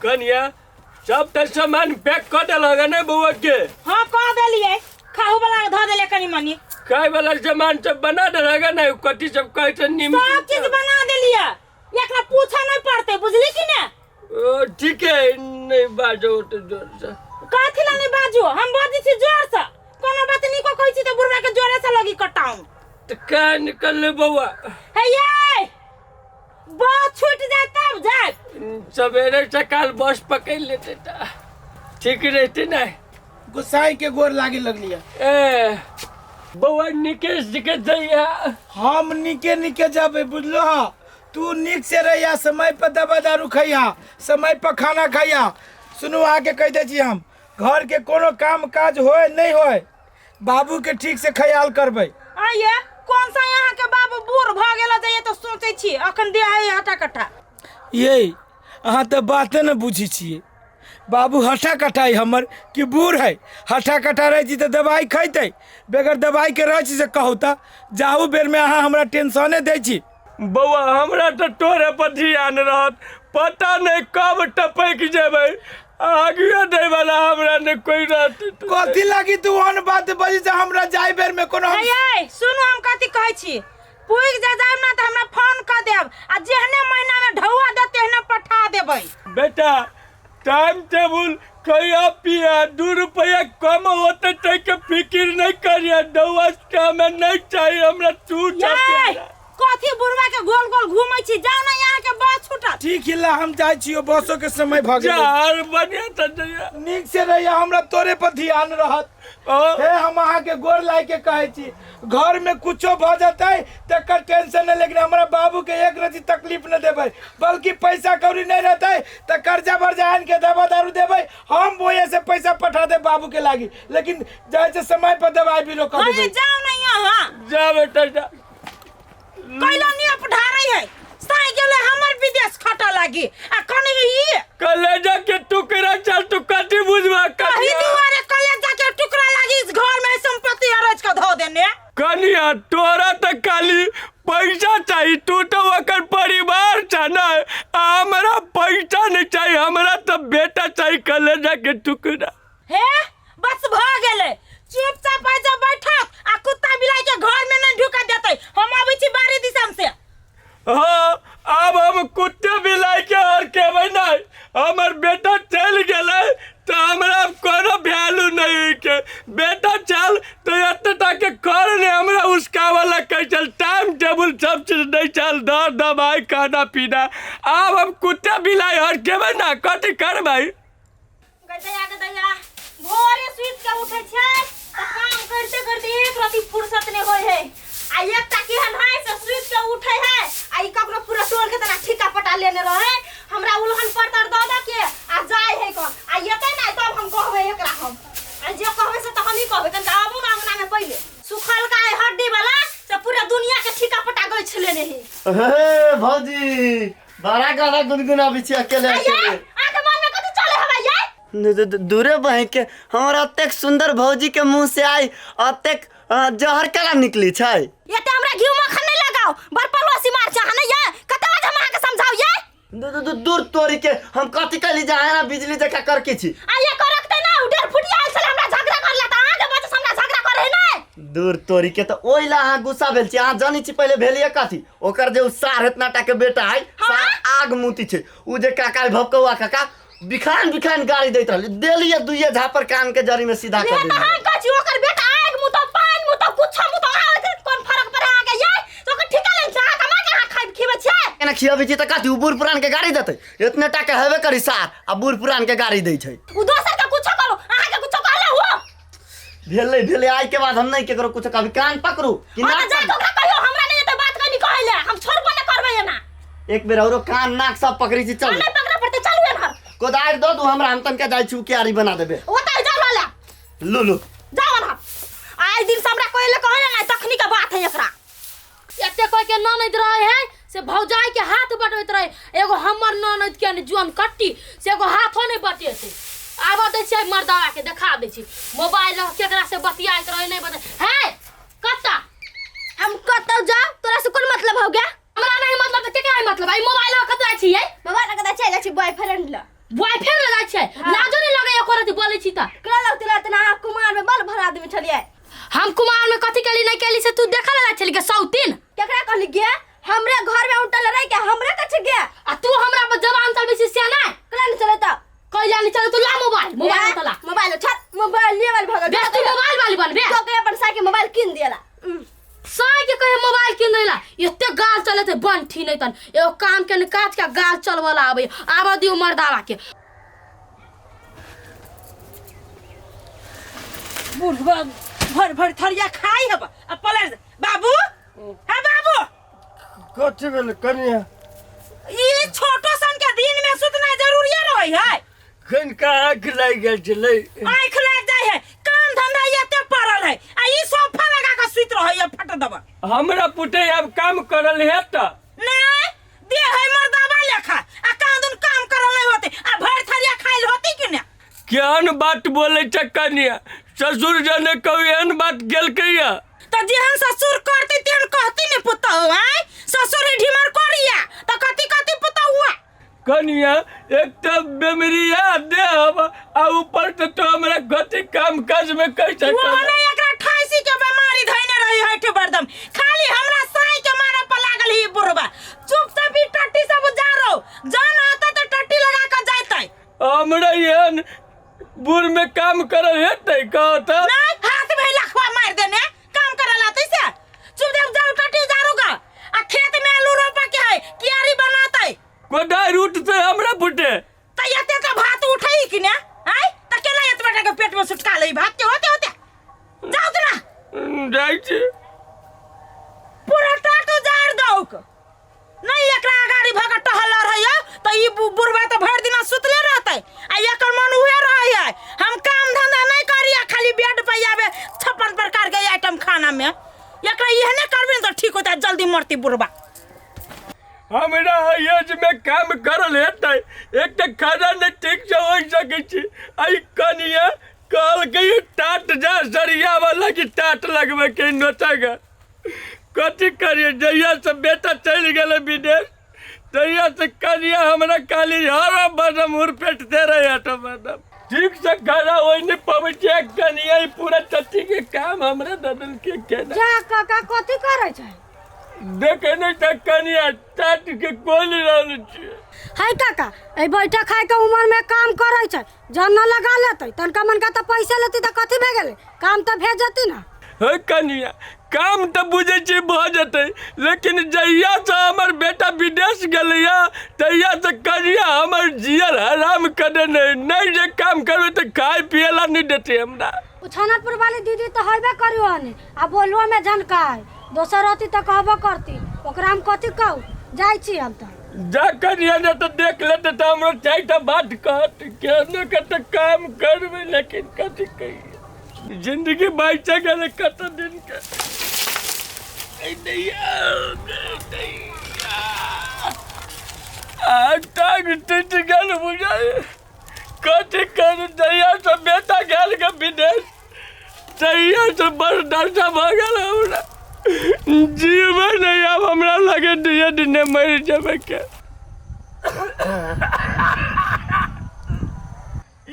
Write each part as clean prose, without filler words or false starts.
कनिया सब त सामान पैक कर देलगा ने बउआ के। हां कह देलिए खाहू वाला ध देले कनी मनी खाए वाला सामान सब बना देलगा ने कथि सब कहै छ निम सब चीज बना देलिए एकरा पूछा नहीं पड़ते बुझली कि ना। ओ ठीक है नहीं बाजो तो जोर से कथि ला नहीं बाजो हम बाजी छी जोर से कोनो बात नहीं को कहै छी त बुढ़वा के जोरे से लगी कटाऊं तो का निकल ले बउआ हे ये बहुत छूट जाए तब जाए सवेरे सकाल बस पकड़ लेते था ठीक रहते ना। गुसाई के गोर लागे लगलिया ए बउआ निके सिके दैया हम निके निके जाबे बुझलो हा तू निक से रहिया समय पर दवा दारू खैया समय पर खाना खैया। सुनू आगे कह दे छी हम घर के कोनो काम काज होए नहीं होए बाबू के ठीक से ख्याल करबे। आइए कौन सा यहाँ के बाबू बूढ़ भ गेल जाइए तो सोचे छी अखन दे है हटा कटा ये अहाँ तो बाते न बुझी छिए बाबू हटा कटाई हमर कि बूढ़ है हटा कटा रही छी तो दवाई खैते बगैर दवाई के रह छी से कहू त जाहू बेर में अहाँ हमरा टेंशने दे छी। बउआ हमरा तो तोरे पर ध्यान रहत पता नहीं कब टपक जेबै आगिया दे वाला हमरा ने कोई रहत कथी लागी तू ओन बात बजी से हमरा जाय बेर में कोनो ए सुनु हम कथी कहै छी पुइक जा जाब ना त हमरा फोन क देब आ जेहने महीना में ढौआ दे तेहने पठा देबै। बेटा टाइम टेबल कहिया पिया 2 रुपया कम होते ते के फिक्र नहीं करिया दवा का में नहीं चाहिए हमरा तू चाहिए कथी बुढ़वा के गोल गोल घूमै छी जाओ ना यहाँ के बस छूटा ठीक हिला हम जाय छियो बसो के समय भ गेल यार बढ़िया त नीक से रहिया हमरा तोरे पर ध्यान रहत हे हम अहाँ के गोर लाय के कहै छी घर में कुछो भ जतै तकर टेंशन नहीं लेकिन हमरा बाबू के एक रति तकलीफ न देबै बल्कि पैसा कौड़ी नहीं रहतै त कर्जा वर्जा आन के दवा दारू देबै हम बोये से पैसा पठा दे बाबू के लागी लेकिन जाय से समय पर दवाई भी रोक देबै। जाओ ना यहाँ जा बेटा जा कैला नहीं पठा रही है साइकिल हमर विदेश खटा लागी आ कने ई कलेजा के टुकड़ा चल तू कथि बुझबा कही दुआरे कलेजा के टुकड़ा लागी इस घर में संपत्ति अरज का धो देने कनिया तोरा त खाली पैसा चाहिए तू तो ओकर परिवार छ ना हमरा पैसा नहीं चाहिए हमरा तो बेटा चाहिए कलेजा के टुकड़ा। हे बस भ गेले चुपचाप आ जा बैठक आ कुत्ता बिलाई के घर में न ढुका देतै हम आबै छी बारी दिशा से। हाँ अब हम कुत्ते बिलाई के और केबै नहीं हमर बेटा चल गेले तो हमरा कोनो वैल्यू नहीं के बेटा चल तो एतटा के कर ने हमरा उसका वाला कह चल टाइम टेबल सब चीज नहीं चल दर दवाई खाना पीना अब हम कुत्ते बिलाई और केबै ना कथि करबै गदैया भोरे सुइत के उठै छै त काम करते करते एक रति फुर्सत नहीं होय है आ एक टाकी हनाय से सुइत के उठै है आ ई ककरो पूरा टोल के तना ठिका पटा लेने रहे हमरा उलहन परतर द द के आ जाय है कोन आ येते नै तब हम कहबै एकरा हम आ जे कहबै से त हम ही कहबै तन आबू ना अंगना में पहिले सुखल का हड्डी वाला से पूरा दुनिया के ठिका पटा गई छले नहीं। हे भौजी बड़ा गाना गुनगुना बिछी अकेले अकेले आके मन में कथि चले हवा ये दूरे बह के हमरा अतेक सुंदर भौजी के मुंह से आई अतेक जहर कला निकली छै ये त हमरा घिउ मखन नहीं लगाओ बरपलवासी मार चाह ना ये कते बार हम आके समझाओ ये दूर तोरी के हम कथि कली जाए ना बिजली जका कर के छी आ ये करकते ना उधर फुटिया आइल छले हमरा झगड़ा कर लेता आगे बच्चा हमरा झगड़ा करे नै दूर तोरी के त ओइला अहाँ गुस्सा भेल छी अहाँ जानी छी पहिले भेलिए कथि ओकर जे सार इतना टा के बेटा है सार आग मुती छै उ जे काका भपकौआ काका बिखान बिखान गाड़ी दैत रहले देलिए दुइये झापर कान के जरी में सीधा कर देलिए हां कछि ओकर बेटा आग मुतो पान मुतो कुछ मुतो कोन फर्क पड़े आगे ये तो के ठिका ले जा कमा के हां खाइ खिबे छै केना खियाबे छी त कथि उ बूढ़ पुरान के गाड़ी देतै इतने टा के हेबे करी सार आ बूढ़ पुरान के गाड़ी दै छै उ दोसर के कुछ करो अहाँ के कुछ कहले हो भेले आई के बाद हम नहीं केकरो कुछ कभी कान पकड़ू कि ना जा ओकरा कहियो हमरा नहीं त बात कनी कहले हम छोड़बो न करबै ना एक बेर औरो कान नाक सब पकड़ी छी चल नहीं पकड़ा पड़ते चलू एनहर कोदार दो दू हमरा हम तन के जाय छु क्यारी बना देबे ओतै जा वाला लो जाओ ना आइ दिन से हमरा कोइले कहले ना तखनी के बात है एकरा एते कोई के ननद रहे है से भौजाई के हाथ बटबैत रहे एगो हमर ननद के जुआन कट्टी से एगो हाथो नहीं बटेते आब दै छै मर्दावा के देखा दै छी मोबाइल केकरा से बतियाइत रहे नहीं बता है कत्ता हम कतौ जाओ तोरा से कोन मतलब हो गया हमरा नहीं मतलब त केकरा मतलब आई मोबाइल कतरा छी ये मोबाइल कतौ चले छी बॉयफ्रेंड ल बॉयफ्रेंड लगा छै लाजो नहीं लगे एको रति बोले छी त केला लगते रहते ना कुमार में बल भर आदमी छलिए हम कुमार में कथी केली नहीं केली से तू देखा लगा छली के सौतीन केकरा कहली गे हमरे घर में उठल रह के हमरे कछ गे आ तू हमरा पर जवान चलबे छी से ना केला नहीं चले त कइला नहीं चले तू ला मोबाइल तला मोबाइल छत मोबाइल लेवल भग बे तू मोबाइल वाली बनबे तो के अपन साके मोबाइल किन देला साई के कहे मोबाइल किन देला एते गाल चलत है बंठी नहीं तन एगो काम के न काट के गाल चलवला आबे आबा दियो मर्दावा के बुढ़वा भर भर थरिया खाई हब आ पलट बाबू हां बाबू कथी भेल कनिया ई छोटो सन के दिन में सुतना जरूरी रहै है कनिका आँख लागि गेल छलै आँख लग जाय है काम धंधा एते पड़ल है आ ई सोफा लगा के सुत रहै है फट दबा हमरा पुटे अब काम करल है त नहीं दे है मर्दावा लेखा आ कांदुन काम करल नहीं होते आ भर थरिया खाइल होती कि ना केहन बात बोले छ कनिया ससुर जने कहू एहन बात गेलकैया तो जेहन ससुर करती तेहन कहती ने पुता हुआ ससुर ढिमर करिया तो कथी कथी पुता हुआ कनिया एक तो बेमरिया दे हम आ ऊपर से तो हमरा गति काम काज में कैसे वो ना एकरा ठाइसी के बीमारी धइने रही है के बरदम खाली हमरा साई के मारे पर लागल ही बुरबा चुप से भी टट्टी सब जारो जान आता तो टट्टी लगा के जातै हमरा एहन बुर में काम करल हेतै कहता नहीं हाथ में लखवा मार देने काम करला तैसे चुप देव जाओ टट्टी जारोगा आ खेत में आलू रोपा के है कियारी बनातै कोदाय रूट से हमरा फुटे त एते तो भात उठाई कि ना आय त केला एत बेटा के पेट में सुटका लई भात के होते जाओ तना जाइ छी पूरा टाटू जार दौक नहीं एकरा गाड़ी भगा टहल रहय त ई बुढ़वा त भर दिन सुतले रहतै आ एकर मन उहे रहय है हम काम धंधा नहीं करिया खाली बेड पे आवे 56 प्रकार के आइटम खाना में एकरा इहने करबे त ठीक होता जल्दी मरती बुढ़वा हमरा एज में काम करल हेतै एक त खाना नहीं ठीक से हो सकै छी आई कनिया कल के टाट जा सरिया वाला की टाट लगबे के नोचेगा कथी करिए जहिया से बेटा चल गेले विदेश तहिया से कनिया हमरा काली हर बदम उर पेट दे रहे है तो मैडम ठीक से खाना होई नहीं पवे छै कनिया ई पूरा चट्टी के काम हमरा ददल के केना जा काका कथी करे छै देखे नहीं त कनिया टाट के कोली रहल छी हाय काका ए बैठा खाए के उमर में काम करे छै जन न लगा लेतै तनका मनका त पैसा लेती त कथी भे गेलै काम त भेज जती ना हे कनिया काम तो बुझे छी भ जते लेकिन जहिया से हमर बेटा विदेश गेलैया तहिया से कनिया हमर जियल हराम करे नहीं जे काम करबे तो खाए पियला नहीं देते हमरा उछानपुर वाली दीदी तो हइबे करियो हने आ बोलुआ में झनकाय दोसर रहती त कहबो करती ओकरा हम कथी कहू जाय छी हम त जा कनिया ने तो देख लेते तो हमरा चाइटा बात कहत केने के तो काम करबे लेकिन कथी कही जिंदगी बाइचा गेले कत दिन के टाइम टूट गल बुझाए कथी कर जहिया से बेटा गेल के विदेश तहिया से बड़ डरसा भ गेल हमरा जीवन नहीं अब हमरा लगे दिए दिन मर जाबे के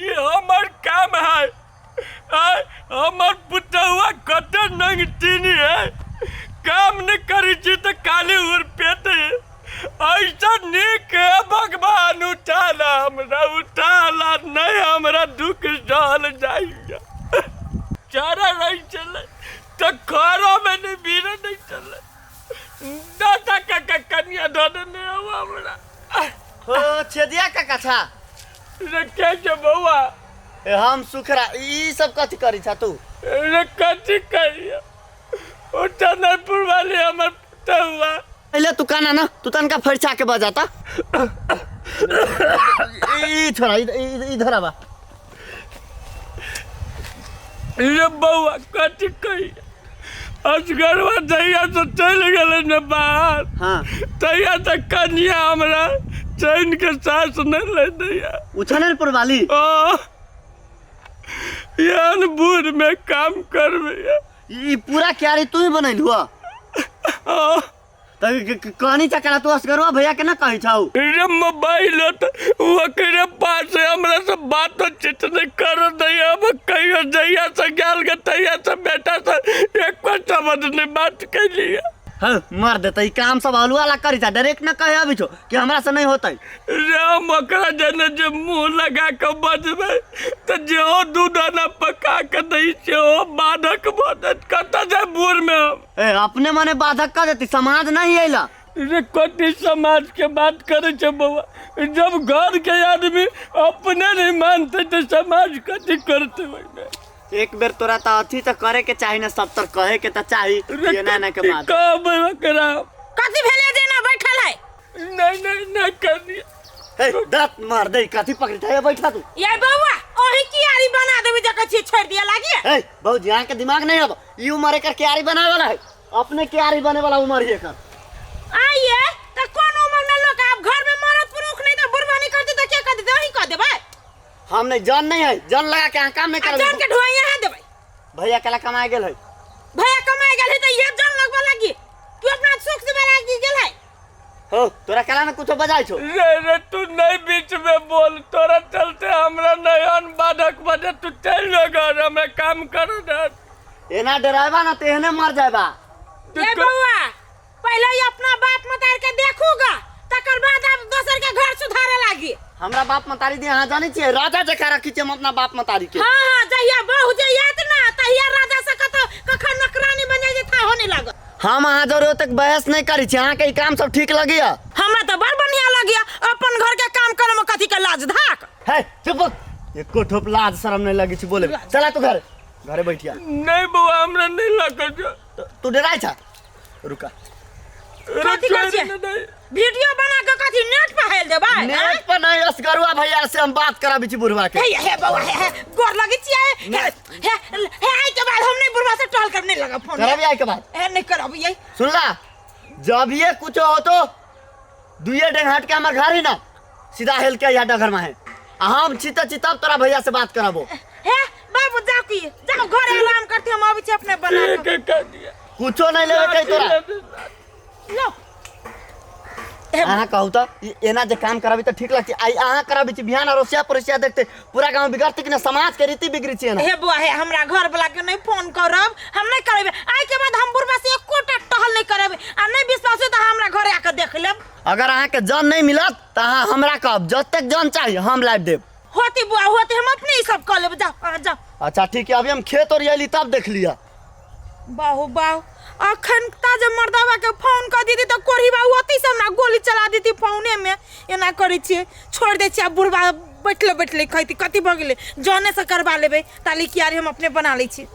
ये हमर काम है हमर पुतवा कत नंग चीनी है काम नहीं करी छी तो काली उर पेटे ऐसा निक है भगवान उठाला हमरा उठाला नहीं हमरा दुख सहल जाइया चारा नहीं चले तो खरो में नहीं बीरा नहीं चले दादा का कन्या धन नहीं हुआ हमरा हो छेदिया काका छा रे कैसे बउआ ए हम सुखरा ई सब कथी करी छा तू रे कथी करिया ओ चंदनपुर वाले हमर पुतवा पहले तू काना ना तू तनका फरछा के बजाता ई छोरा इधर आवा रे बउआ कथी कहिया असगरवा जहिया से चल गेले न बाहर हाँ तहिया तक कन्या हमरा चैन के सांस नहीं ले दैया उछानपुर वाली यान बूढ़ में काम करबे ई पूरा क्यारी तू ही बनैल हुआ कहानी चकरा तू असगरवा भैया के ना कहि छौ रे मोबाइल तो ओकरे पास समझ ने बात कर लिया। हाँ मर देते काम सब हलुआ ला करी था डायरेक्ट न कहे अभी छो कि हमरा से नहीं होता राम ओकरा जने जे मुंह लगा के बजबै तो जो दूध न पका के दई से ओ बाधक मदद कत जाए बूढ़ में हम। ए अपने मने बाधक कर देती समाज नहीं अइला रे कथी समाज के बात करे छे बउआ, जब घर के आदमी अपने नहीं मानते तो समाज कथी करते वही। एक बेर तोरा तो अथी तो करे के चाही ना सब तर कहे के तो चाही ये ना के बाद कब करा कथी भेले देना बैठल है नहीं कर दिया। ए दांत मार दे कथी पकड़ी था बैठा तू ये बउआ ओही कियारी बना देबे जका छी छोड़ दिया लागी। ए बहुत यहाँ के दिमाग नहीं अब ई उम्र कर क्यारी बनावे वाला है अपने क्यारी बने वाला उम्र ये कर आइए तो कौन उम्र में लोग आप घर में मरद पुरुष नहीं तो बुरबानी करते तो क्या कर देते वही कर देबे। हम नहीं जान नहीं है जान लगा के यहाँ काम नहीं कर जान के ढोइया है देबे। भैया कला कमाए गेल है भैया कमाए गेल है तो ये जान लगवा लागी तू अपना सुख से बना के गेल है। हो तोरा कला में कुछ बजाई छो रे तू नहीं बीच में बोल, तोरा चलते हमरा नयन बाधक बजे तू चल घर हमें काम कर दे। एना डरावा ना तेहने मर जाएबा। ये बउआ पहले ही अपना बाप मतार के देखूगा तकर बाद आप दोसर के घर सुधारे लागी। हमरा बाप मतारी दे यहाँ जानी चाहिए राजा जखा रखी छे हम अपना बाप मतारी के। हां हां जहिया बहु जइयात ना तहिया राजा से कखन नौकरानी बने जे था होने लागत। हम अहाँ जरूर तक बहस नहीं करी छे अहाँ के काम सब ठीक लगिया हमरा तो बड़ बढ़िया लगिया अपन घर के काम करे में कथी के लाज धाक है चुप एको ठोप लाज शर्म नहीं लगी छी बोले चला तू घरे बैठिया। नहीं बउआ हमरा नहीं लगे तू डराई छा रुका कथी कर छे वीडियो बना के कथी नेट पे हेल देबे नेट पर नहीं असगरुआ भैया से हम बात कराबी छी बुढ़वा के। हे बउआ हे गोर लगी छिए हे आई के बाद हम नहीं बुढ़वा से टॉल करने लगा फोन कराबी आई के बाद हे नहीं करब ये सुनला जब ये कुछ हो तो दुए डेंग हट के हमर घर ही ना सीधा हेल के या डगर में है हम चिता चिता तोरा भैया से बात कराबो। हे बाबू जाओ की जाओ घर आराम करते हम अभी से अपने बना के कर दिया कुछो नहीं लेवे कई तोरा लो अहाँ कहू तो एना जे काम कराबी तो ठीक लगती आई अहाँ कराबी छी बिहान अरोसिया परोसिया देखते पूरा गांव बिगड़ती कि ना समाज के रीति बिगड़ी छी ना। हे बुआ हे हमरा घर वाला के नहीं फोन करब हम नहीं करबे आई के बाद हम बुढ़वा से एकोटा टहल नहीं करबे आ नहीं विश्वास है तो हमरा घरे आके देख लेब। अगर अहाँ के जन नहीं मिलत तो अहाँ हमरा कहब जब तक जन चाहिए हम लाइव देब। होती बुआ होती हम अपने ही सब कर लेब जाओ जाओ। अच्छा ठीक है अभी हम खेत और यली तब देख लिया। बाहु बाहु अखन ताजे मर्दावा के फोन कर दी तो कोरी बाबू ओती से हमरा गोली चला दी फोने में एना करै छिए छोड़ दे छिए बुढ़वा बैठले कहती कथी भ गेलै जाने से करवा लेबे ताली कियारी हम अपने बना लै छी।